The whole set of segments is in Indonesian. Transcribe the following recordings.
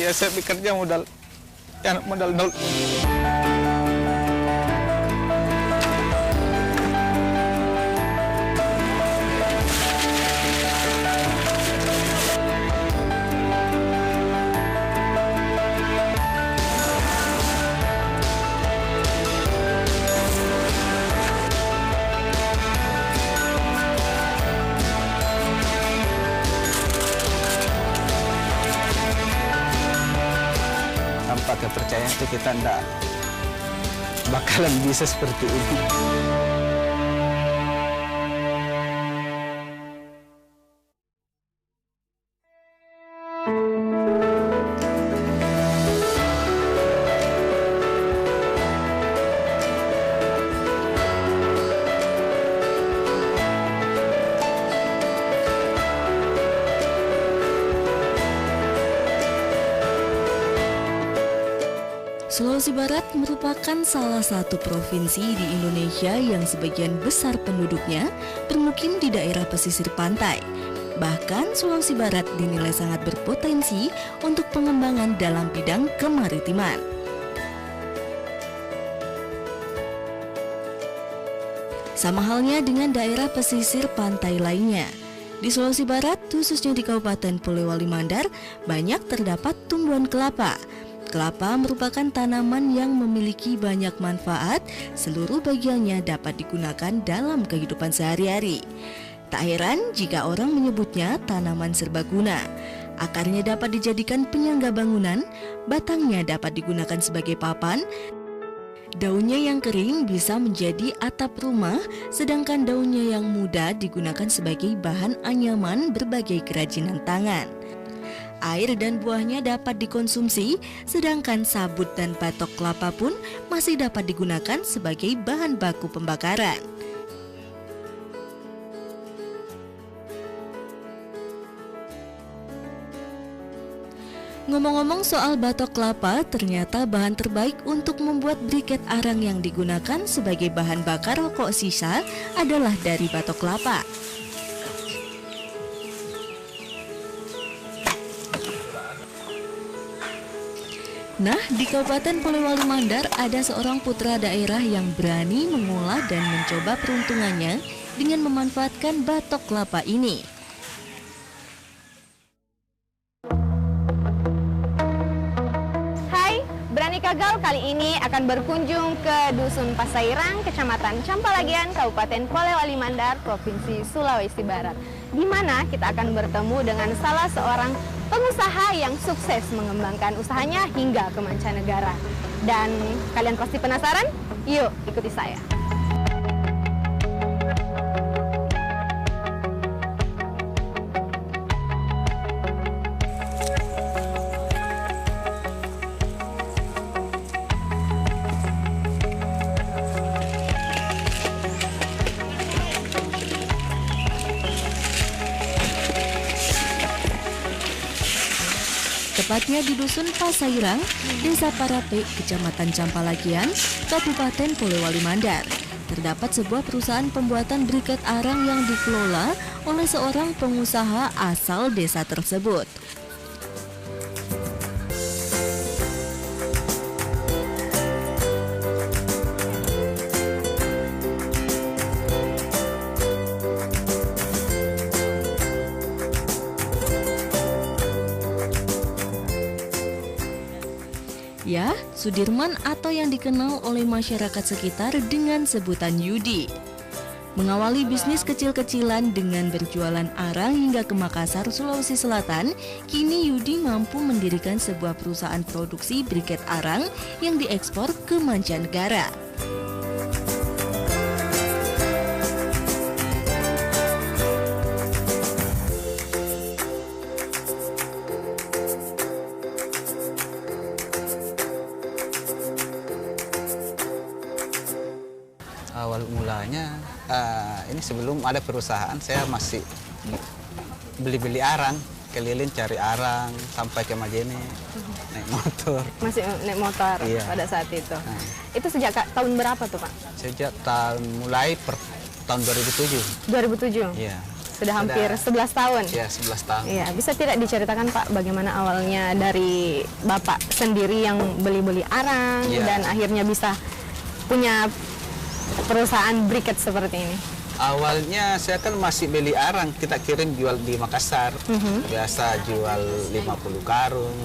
Ya saya bekerja modal nol. Tanpa kepercayaan itu kita enggak bakalan bisa seperti ini. Sulawesi Barat merupakan salah satu provinsi di Indonesia yang sebagian besar penduduknya bermukim di daerah pesisir pantai. Bahkan Sulawesi Barat dinilai sangat berpotensi untuk pengembangan dalam bidang kemaritiman. Sama halnya dengan daerah pesisir pantai lainnya. Di Sulawesi Barat, khususnya di Kabupaten Polewali Mandar, banyak terdapat tumbuhan kelapa. Kelapa merupakan tanaman yang memiliki banyak manfaat, seluruh bagiannya dapat digunakan dalam kehidupan sehari-hari. Tak heran jika orang menyebutnya tanaman serbaguna. Akarnya dapat dijadikan penyangga bangunan, batangnya dapat digunakan sebagai papan, daunnya yang kering bisa menjadi atap rumah, sedangkan daunnya yang muda digunakan sebagai bahan anyaman berbagai kerajinan tangan. Air dan buahnya dapat dikonsumsi, sedangkan sabut dan batok kelapa pun masih dapat digunakan sebagai bahan baku pembakaran. Ngomong-ngomong soal batok kelapa, ternyata bahan terbaik untuk membuat briket arang yang digunakan sebagai bahan bakar rokok sisa adalah dari batok kelapa. Nah, di Kabupaten Polewali Mandar ada seorang putra daerah yang berani mengolah dan mencoba peruntungannya dengan memanfaatkan batok kelapa ini. Hai, Berani Kagal kali ini akan berkunjung ke Dusun Pasairang, Kecamatan Campalagian, Kabupaten Polewali Mandar, Provinsi Sulawesi Barat, di mana kita akan bertemu dengan salah seorang pengusaha yang sukses mengembangkan usahanya hingga ke mancanegara. Dan kalian pasti penasaran? Yuk, ikuti saya. Tepatnya di Dusun Pasairang, Desa Parape, Kecamatan Campalagian, Kabupaten Polewali Mandar. Terdapat sebuah perusahaan pembuatan briket arang yang dikelola oleh seorang pengusaha asal desa tersebut. Ya, Sudirman atau yang dikenal oleh masyarakat sekitar dengan sebutan Yudi. Mengawali bisnis kecil-kecilan dengan berjualan arang hingga ke Makassar, Sulawesi Selatan, kini Yudi mampu mendirikan sebuah perusahaan produksi briket arang yang diekspor ke mancanegara. Awal mulanya ini sebelum ada perusahaan saya masih beli-beli arang, keliling cari arang sampai ke Majene naik motor. Masih naik motor Iya. pada saat itu. Itu sejak tahun berapa tuh Pak? Sejak tahun mulai tahun 2007. 2007? Iya. sudah hampir 11 tahun. Ya, 11 tahun. Iya, bisa tidak diceritakan Pak bagaimana awalnya dari Bapak sendiri yang beli-beli arang dan akhirnya bisa punya perusahaan briket seperti ini? Awalnya saya kan masih beli arang, kita kirim jual di Makassar. Biasa jual 50 karung.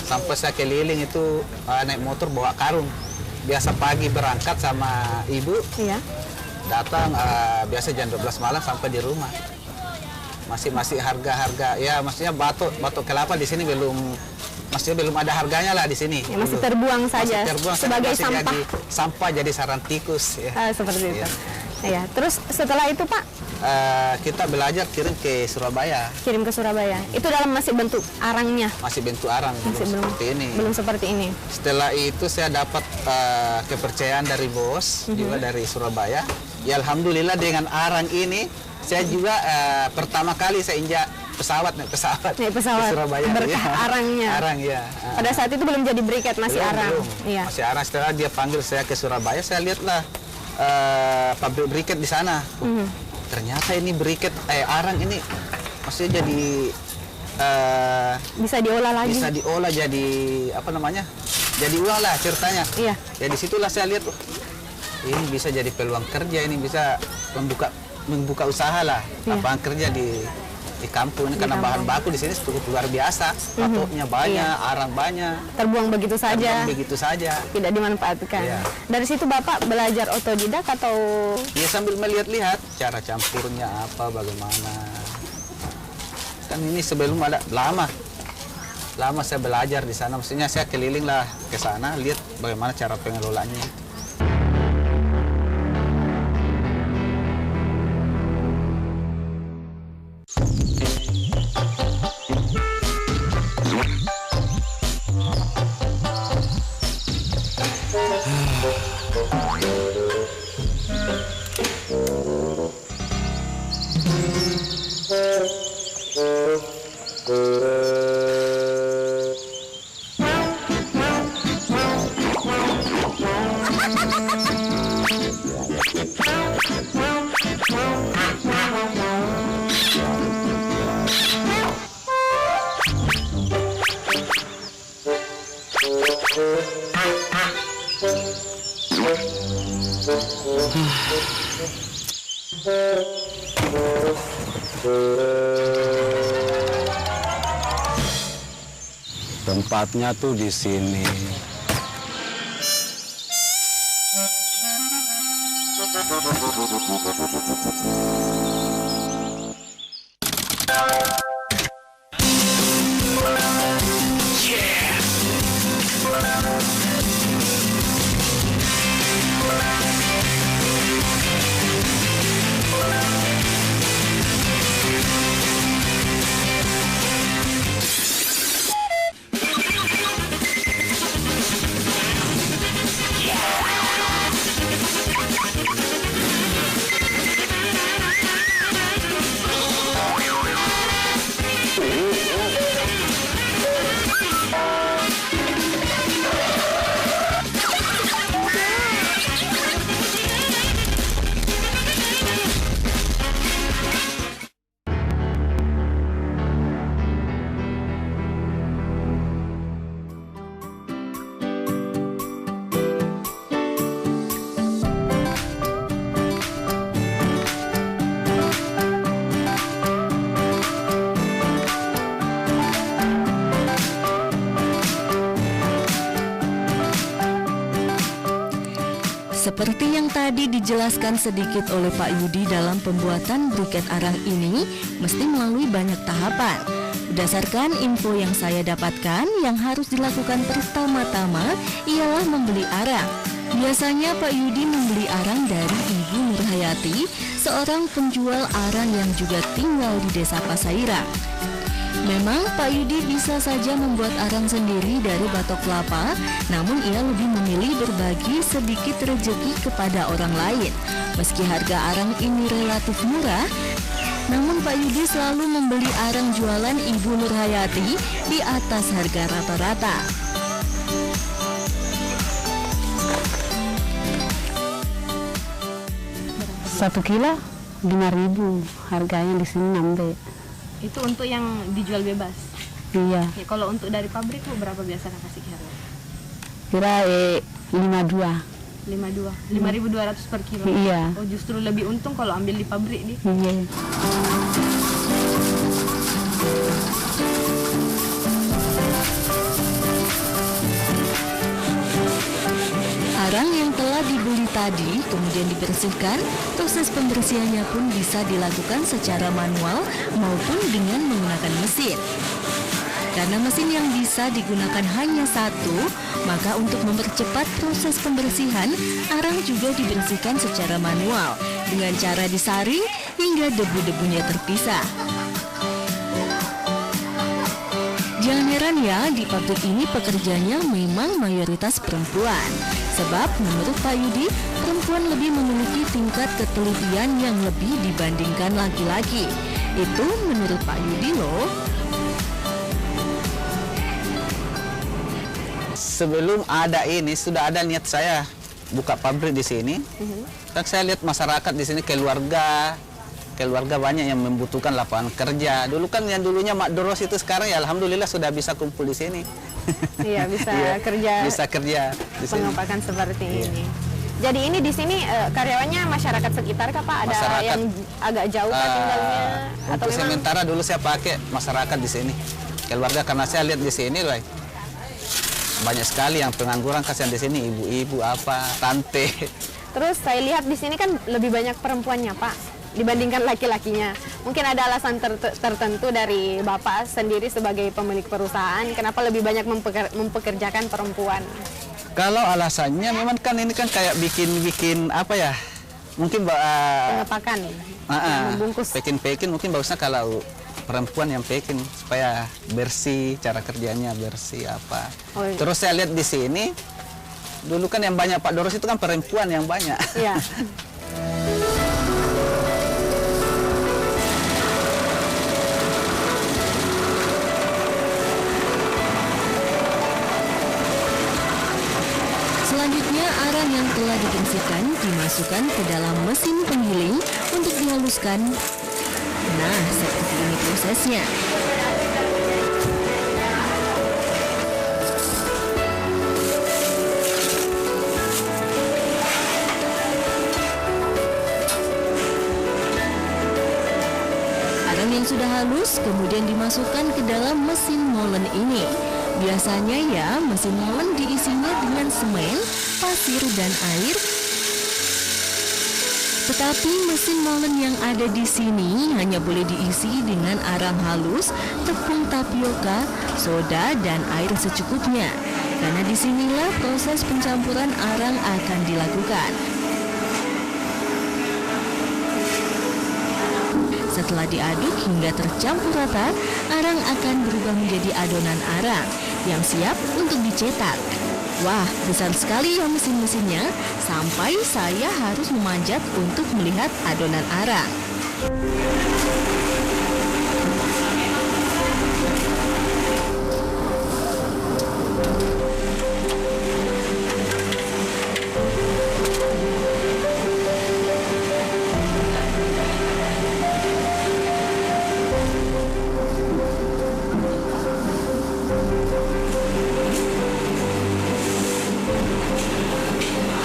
Sampai saya keliling itu naik motor bawa karung. Biasa pagi berangkat sama ibu. Iya. Datang biasa jam 12 malam sampai di rumah. Masih harga-harga ya, maksudnya batok kelapa di sini belum ada harganya lah di sini. Ya, masih terbuang saja sebagai sampah. Sampah jadi sarang tikus ya. Seperti itu. Ya, terus setelah itu Pak kita belajar kirim ke Surabaya. Kirim ke Surabaya. Itu dalam masih bentuk arangnya. Masih bentuk arang, belum seperti ini. Belum seperti ini. Setelah itu saya dapat kepercayaan dari bos juga dari Surabaya. Ya alhamdulillah dengan arang ini saya juga pertama kali saya injak naik pesawat ke Surabaya. Berkah arangnya. Arang ya. Pada saat itu belum jadi briket, masih arang. Belum. Iya. Masih arang. Setelah dia panggil saya ke Surabaya, saya lihatlah pabrik briket di sana. Ternyata ini briket arang ini maksudnya jadi bisa diolah lagi. Bisa diolah jadi apa namanya? Jadi uang lah ceritanya. Iya. Jadi situlah saya lihat ini bisa jadi peluang kerja, ini bisa membuka usaha lah, lapangan kerja di kampung ini karena bahan baku di sini cukup luar biasa, patoknya banyak, arang banyak, terbuang begitu saja, tidak dimanfaatkan. Iya. Dari situ Bapak belajar otodidak atau? Ya sambil melihat-lihat cara campurnya apa, bagaimana. Kan ini sebelum ada lama saya belajar di sana, maksudnya saya keliling lah ke sana, lihat bagaimana cara pengelolaannya. Tempatnya tuh di sini. Seperti yang tadi dijelaskan sedikit oleh Pak Yudi, dalam pembuatan briket arang ini mesti melalui banyak tahapan. Berdasarkan info yang saya dapatkan, yang harus dilakukan pertama-tama ialah membeli arang. Biasanya Pak Yudi membeli arang dari Ibu Nurhayati, seorang penjual arang yang juga tinggal di Desa Pasairang. Memang Pak Yudi bisa saja membuat arang sendiri dari batok kelapa, namun ia lebih memilih berbagi sedikit rezeki kepada orang lain. Meski harga arang ini relatif murah, namun Pak Yudi selalu membeli arang jualan Ibu Nurhayati di atas harga rata-rata. Satu kilo 5.000 harganya di sini nambe. Itu untuk yang dijual bebas. Iya. Ya, kalau untuk dari pabrik Bu berapa biasa kasih kilo? Kira 52. 5.200 per kilo. Iya. Oh, justru lebih untung kalau ambil di pabrik nih. Iya. Arang yang telah dibeli tadi kemudian dibersihkan, proses pembersihannya pun bisa dilakukan secara manual maupun dengan menggunakan mesin. Karena mesin yang bisa digunakan hanya satu, maka untuk mempercepat proses pembersihan, arang juga dibersihkan secara manual dengan cara disaring hingga debu-debunya terpisah. Jangan heran ya, di pabrik ini pekerjanya memang mayoritas perempuan. Sebab menurut Pak Yudi, perempuan lebih memiliki tingkat ketelitian yang lebih dibandingkan laki-laki. Itu menurut Pak Yudi loh. Sebelum ada ini sudah ada niat saya buka pabrik di sini. Kan saya lihat masyarakat di sini keluarga banyak yang membutuhkan lapangan kerja. Dulu kan yang dulunya Mak Doros itu sekarang ya alhamdulillah sudah bisa kumpul di sini. Iya, bisa kerja. Bisa kerja di sini. Pengepakan seperti ini. Jadi ini di sini karyawannya masyarakat sekitar kah Pak? Ada Masyarakat. yang agak jauh kah tinggalnya? Atau Untuk memang sementara dulu saya pakai masyarakat di sini. Keluarga karena saya lihat di sini loh. Banyak sekali yang pengangguran kasihan di sini, ibu-ibu apa, tante. terus saya lihat di sini kan lebih banyak perempuannya Pak dibandingkan laki-lakinya. Mungkin ada alasan tertentu dari Bapak sendiri sebagai pemilik perusahaan kenapa lebih banyak mempekerjakan perempuan? Kalau alasannya memang kan ini kan kayak bikin apa ya? Mungkin Pengepakan, membungkus. Pekin mungkin bagusnya kalau perempuan yang pekin supaya bersih, cara kerjanya bersih apa. Oh, iya. Terus saya lihat di sini dulu kan yang banyak Pak Doros itu kan perempuan yang banyak. Iya. Selanjutnya, arang yang telah dibersihkan dimasukkan ke dalam mesin penggiling untuk dihaluskan. Nah, seperti ini prosesnya. Arang yang sudah halus kemudian dimasukkan ke dalam mesin molen ini. Biasanya ya, mesin molen diisinya dengan semen, pasir, dan air. Tetapi mesin molen yang ada di sini hanya boleh diisi dengan arang halus, tepung tapioka, soda, dan air secukupnya. Karena disinilah proses pencampuran arang akan dilakukan. Setelah diaduk hingga tercampur rata, arang akan berubah menjadi adonan arang yang siap untuk dicetak. Wah, besar sekali ya mesin-mesinnya, sampai saya harus memanjat untuk melihat adonan arang.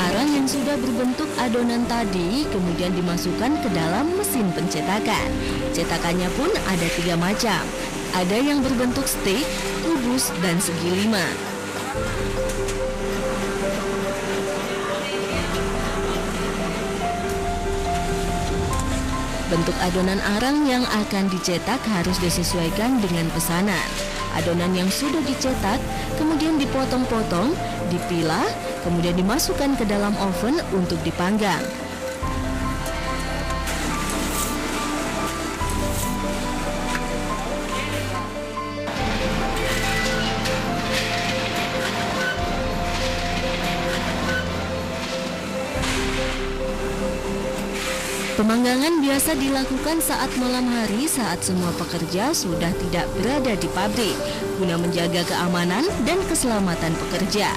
Arang yang sudah berbentuk adonan tadi kemudian dimasukkan ke dalam mesin pencetakan. Cetakannya pun ada 3 macam. Ada yang berbentuk steak, kubus, dan segi 5. Bentuk adonan arang yang akan dicetak harus disesuaikan dengan pesanan. Adonan yang sudah dicetak kemudian dipotong-potong, dipilah, kemudian dimasukkan ke dalam oven untuk dipanggang. Pemanggangan biasa dilakukan saat malam hari saat semua pekerja sudah tidak berada di pabrik guna menjaga keamanan dan keselamatan pekerja.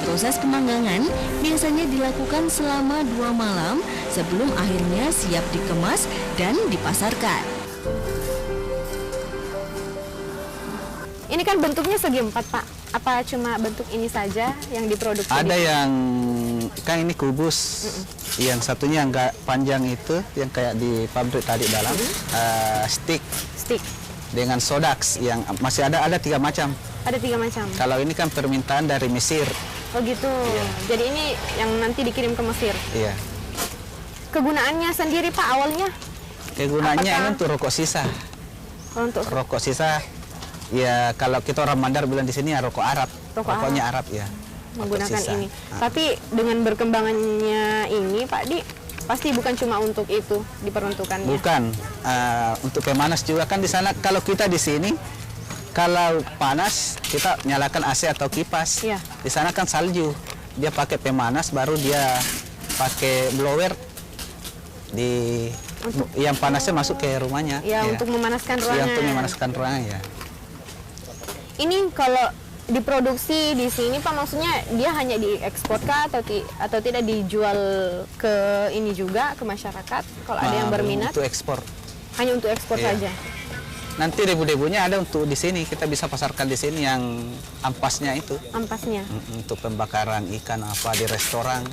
Proses pemanggangan biasanya dilakukan selama 2 malam sebelum akhirnya siap dikemas dan dipasarkan. Ini kan bentuknya segi 4, Pak. Apa cuma bentuk ini saja yang diproduksi? Ada yang kan ini kubus, yang satunya yang nggak panjang itu, yang kayak di pabrik tadi dalam stick dengan sodax, yang masih ada 3 macam. Ada 3 macam. Kalau ini kan permintaan dari Mesir. Oh gitu. Iya. Jadi ini yang nanti dikirim ke Mesir. Iya. Kegunaannya sendiri, Pak, awalnya? Kegunaannya Apakah- ini untuk rokok sisa. Untuk Rokok sisa, ya kalau kita orang Mandar bilang di sini ya rokok Arab. Rokok Rokoknya Arab ya. Rokok menggunakan sisa. ini. Tapi dengan berkembangannya ini, Pak Di, pasti bukan cuma untuk itu diperuntukannya. Bukan, untuk pemanas juga kan di sana. Kalau kita di sini, kalau panas kita nyalakan AC atau kipas. Iya. Di sana kan salju, dia pakai pemanas, baru dia pakai blower yang panasnya masuk ke rumahnya. Ya, untuk memanaskan Ya, ruangan. untuk memanaskan ruangan ya. Ini kalau diproduksi di sini, Pak, maksudnya dia hanya diekspor kah atau tidak dijual ke ini juga ke masyarakat? Kalau ada yang berminat, Untuk ekspor. hanya untuk ekspor Iya. saja. Nanti debu-debunya ada untuk di sini, kita bisa pasarkan di sini yang ampasnya itu. Ampasnya. Untuk pembakaran ikan apa di restoran.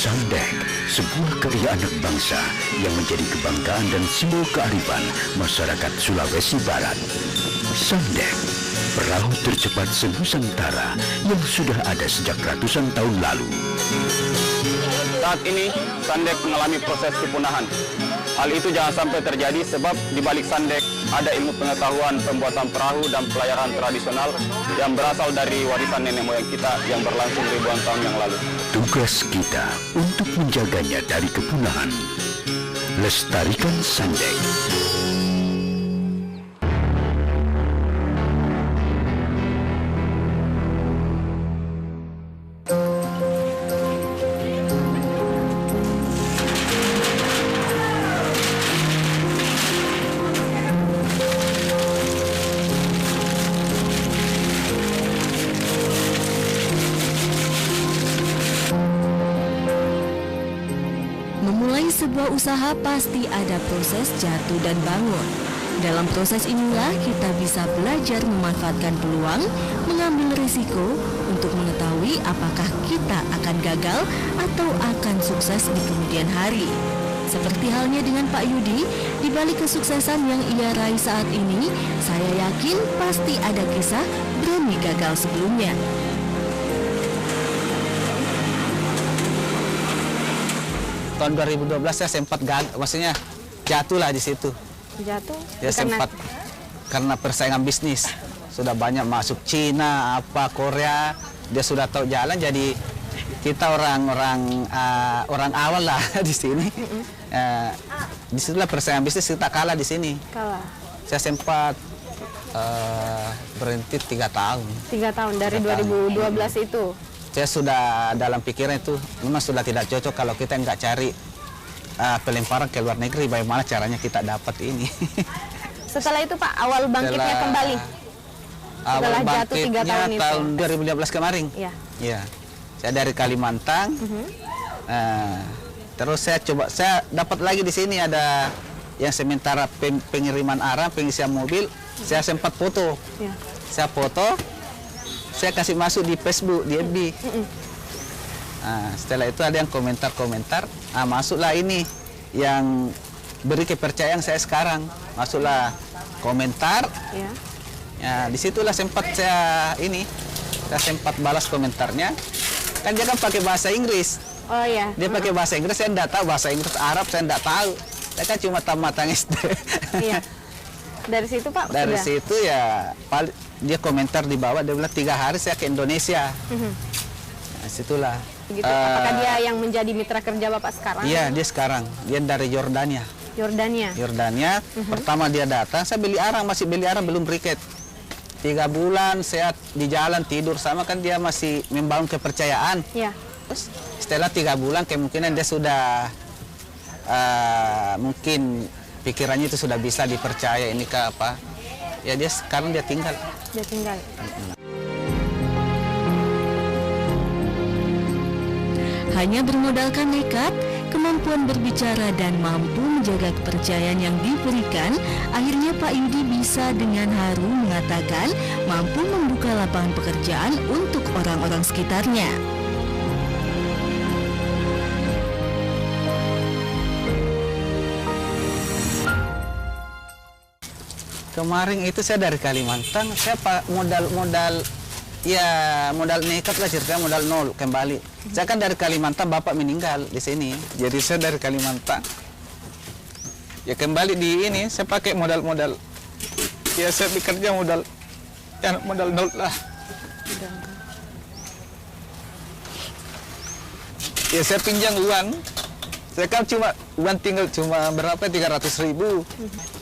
Sandek, sebuah karya anak bangsa yang menjadi kebanggaan dan simbol kearifan masyarakat Sulawesi Barat. Sandek, perahu tercepat senusantara yang sudah ada sejak ratusan tahun lalu. Saat ini, Sandek mengalami proses kepunahan. Hal itu jangan sampai terjadi sebab di balik Sandek ada ilmu pengetahuan pembuatan perahu dan pelayaran tradisional yang berasal dari warisan nenek moyang kita yang berlangsung ribuan tahun yang lalu. Tugas kita untuk menjaganya dari kepunahan. Lestarikan Sandek. Memulai sebuah usaha pasti ada proses jatuh dan bangun. Dalam proses inilah kita bisa belajar memanfaatkan peluang, mengambil risiko untuk mengetahui apakah kita akan gagal atau akan sukses di kemudian hari. Seperti halnya dengan Pak Yudi, di balik kesuksesan yang ia raih saat ini, saya yakin pasti ada kisah berani gagal sebelumnya. Tahun 2012 saya sempat maksudnya jatuh lah di situ. Jatuh? Ya sempat karena persaingan bisnis. Sudah banyak masuk Cina, apa Korea, dia sudah tahu jalan, jadi kita orang awal lah di sini. Disitulah persaingan bisnis kita kalah di sini. Kalah. Saya sempat berhenti 3 tahun. 3 tahun dari 3 tahun. 2012 itu. Saya sudah dalam pikiran itu memang sudah tidak cocok kalau kita nggak cari pelemparan ke luar negeri. Bagaimana caranya kita dapat ini? Setelah itu, Pak, awal bangkitnya kembali. Setelah Awal jatuh 3 bangkitnya tahun itu. tahun 2015 kemarin. Ya. Iya. Saya dari Kalimantan. Terus saya dapat lagi di sini ada yang sementara pengiriman arang, pengisian mobil. Saya sempat foto. Ya. Saya foto, saya kasih masuk di Facebook, di FB. Setelah itu ada yang komentar-komentar. Masuklah ini yang beri kepercayaan saya sekarang. Masuklah komentar. Ya. Ya, disitulah sempat saya sempat balas komentarnya. Kan dia kan pakai bahasa Inggris. Oh ya. Dia pakai bahasa Inggris, saya enggak tahu bahasa Inggris, Arab saya enggak tahu. Saya kan cuma tamat SD. Iya. Dari situ Pak. Dari sudah? situ ya dia komentar di bawah, dia bilang 3 hari saya ke Indonesia. Nah, situlah. Gitu. Apakah dia yang menjadi mitra kerja Bapak sekarang? Iya, dia sekarang. Dia dari Yordania. Yordania. Pertama dia datang, saya beli arang, masih beli arang, belum briket. 3 bulan saya di jalan tidur sama, kan dia masih membangun kepercayaan. Iya. Terus setelah 3 bulan kemungkinan dia sudah mungkin pikirannya itu sudah bisa dipercaya ini ke apa. Ya sekarang dia tinggal. Dia tinggal. Hanya bermodalkan nekat, kemampuan berbicara dan mampu menjaga kepercayaan yang diberikan, akhirnya Pak Yudi bisa dengan haru mengatakan mampu membuka lapangan pekerjaan untuk orang-orang sekitarnya. Kemarin itu saya dari Kalimantan, saya modal nekat lah ceritanya, modal nol kembali. Saya kan dari Kalimantan, bapak meninggal di sini. Jadi saya dari Kalimantan. Ya kembali di ini, saya pakai modal. Ya saya bekerja modal nol lah. Ya saya pinjam uang. Saya kan uang tinggal cuma berapa, 300.000.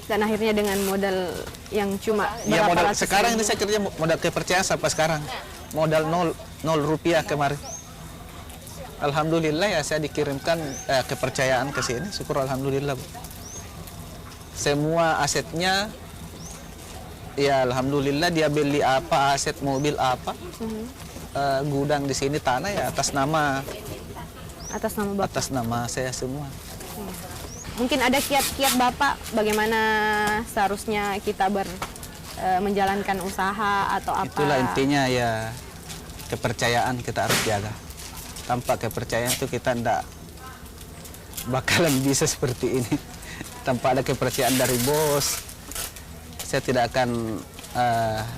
Dan akhirnya dengan modal yang cuma Ya berapa modal ratus sekarang ribu. ini saya kerja modal kepercayaan sampai sekarang. Modal nol rupiah kemarin. Alhamdulillah ya saya dikirimkan kepercayaan ke sini. Syukur alhamdulillah, Bu. Semua asetnya ya alhamdulillah, dia beli apa, aset mobil apa. Gudang di sini tanah ya atas nama Bapak. atas nama saya semua. Mungkin ada kiat-kiat Bapak bagaimana seharusnya kita menjalankan usaha atau apa? Itulah intinya ya, kepercayaan kita harus jaga. Tanpa kepercayaan itu kita tidak bakalan bisa seperti ini. Tanpa ada kepercayaan dari bos, saya tidak akan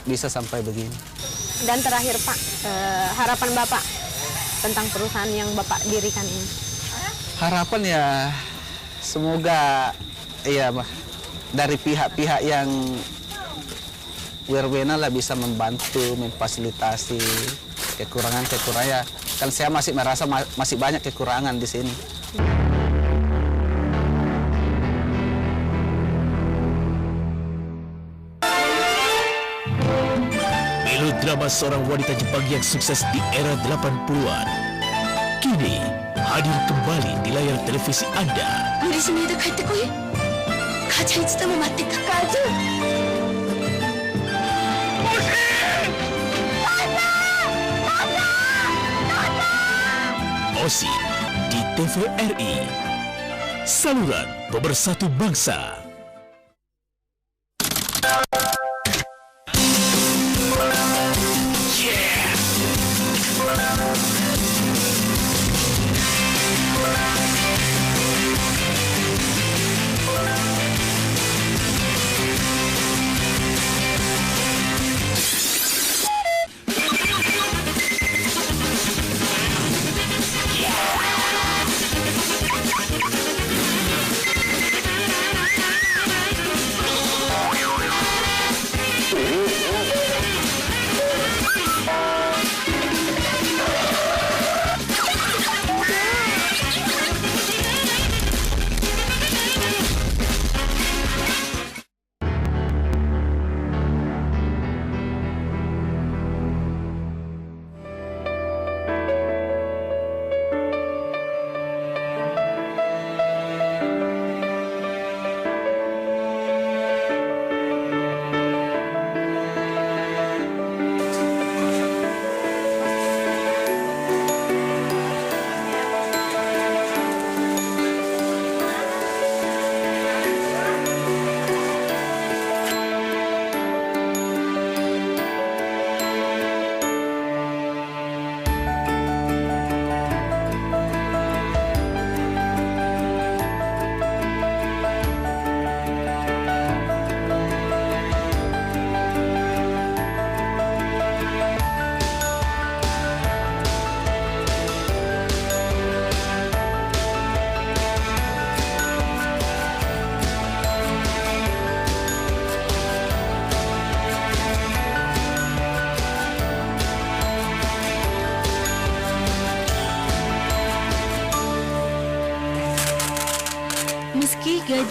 bisa sampai begini. Dan terakhir Pak, harapan Bapak tentang perusahaan yang Bapak dirikan ini? Harapan ya semoga ya dari pihak-pihak yang berwenang lah bisa membantu, memfasilitasi kekurangan-kekurangan. Kan saya masih merasa masih banyak kekurangan di sini. Melodrama seorang wanita Jepang yang sukses di era 80-an kini hadir kembali di layar televisi Anda. 無理しないで帰ってこい。母ちゃんいつでも待ってた。母ちゃん。 OSI di TVRI, saluran pemersatu bangsa.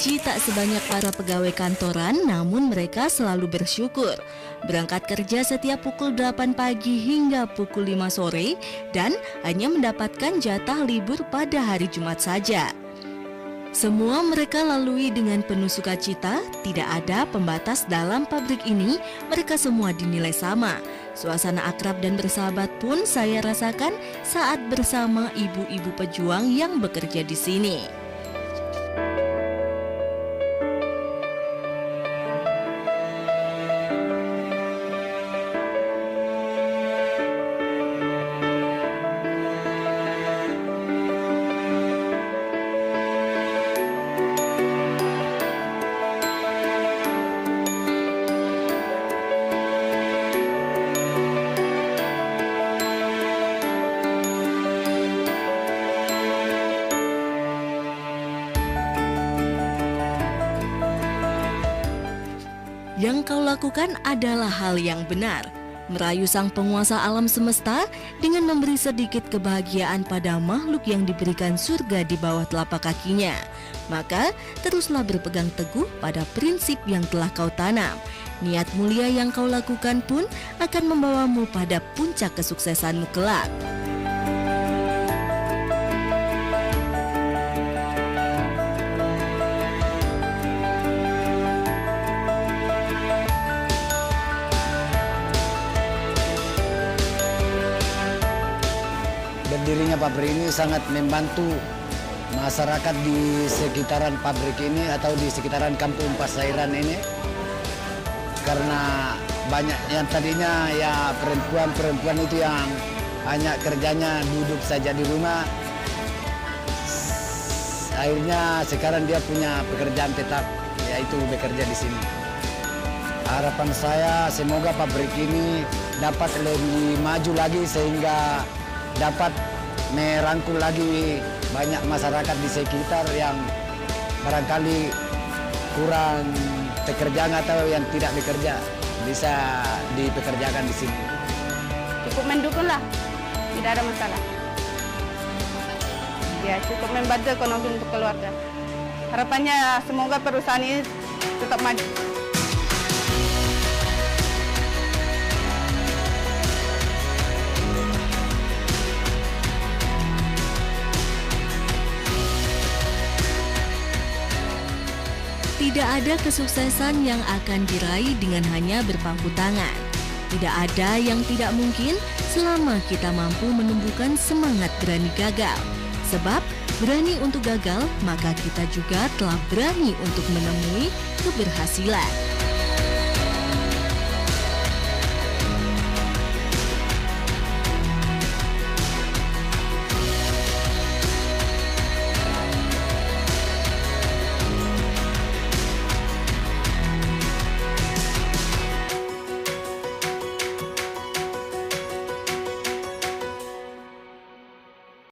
gaji tak sebanyak para pegawai kantoran, namun mereka selalu bersyukur. Berangkat kerja setiap pukul 8 pagi hingga pukul 5 sore dan hanya mendapatkan jatah libur pada hari Jumat saja. Semua mereka lalui dengan penuh sukacita, tidak ada pembatas dalam pabrik ini, mereka semua dinilai sama. Suasana akrab dan bersahabat pun saya rasakan saat bersama ibu-ibu pejuang yang bekerja di sini. Yang kau lakukan adalah hal yang benar, merayu sang penguasa alam semesta dengan memberi sedikit kebahagiaan pada makhluk yang diberikan surga di bawah telapak kakinya. Maka teruslah berpegang teguh pada prinsip yang telah kau tanam. Niat mulia yang kau lakukan pun akan membawamu pada puncak kesuksesanmu kelak. Berdirinya pabrik ini sangat membantu masyarakat di sekitaran pabrik ini atau di sekitaran kampung Pasairan ini, karena banyak yang tadinya ya perempuan itu yang hanya kerjanya duduk saja di rumah, akhirnya sekarang dia punya pekerjaan tetap, yaitu bekerja di sini. Harapan saya semoga pabrik ini dapat lebih maju lagi sehingga dapat merangkul lagi banyak masyarakat di sekitar yang barangkali kurang pekerjaan atau yang tidak bekerja bisa dipekerjakan di sini. Cukup mendukung lah, tidak ada masalah. Ya cukup membantu ekonomi untuk keluarga. Harapannya semoga perusahaan ini tetap maju. Tidak ada kesuksesan yang akan diraih dengan hanya berpangku tangan. Tidak ada yang tidak mungkin selama kita mampu menumbuhkan semangat berani gagal. Sebab berani untuk gagal, maka kita juga telah berani untuk menemui keberhasilan.